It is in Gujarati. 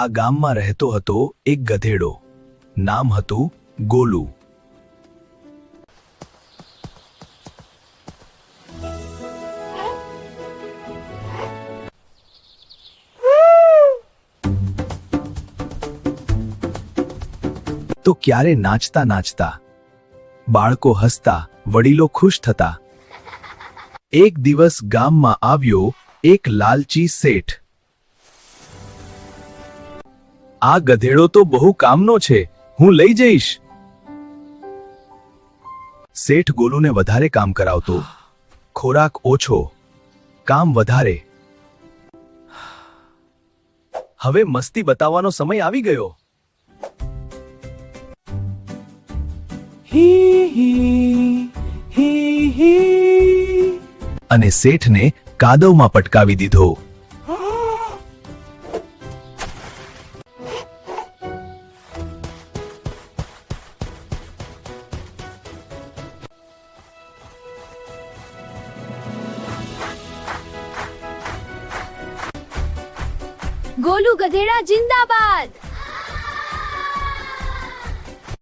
આ ગામમાં રહેતો હતો એક ગધેડો. નામ હતું ગોલુ. તો ક્યારે નાચતા નાચતા, બાળકો હસતા, વડીલો ખુશ થતા. એક દિવસ ગામમાં આવ્યો એક લાલચી શેઠ. આ ગધેડો તો બહુ કામનો છે, હું લઈ જઈશ. શેઠ ગોલુને વધારે કામ કરાવતો, ખોરાક ઓછો, કામ વધારે. હવે મસ્તી બતાવવાનો સમય આવી ગયો. અને શેઠને કાદવમાં પટકાવી દીધો. ગોલુ ગધેડા જિંદાબાદ.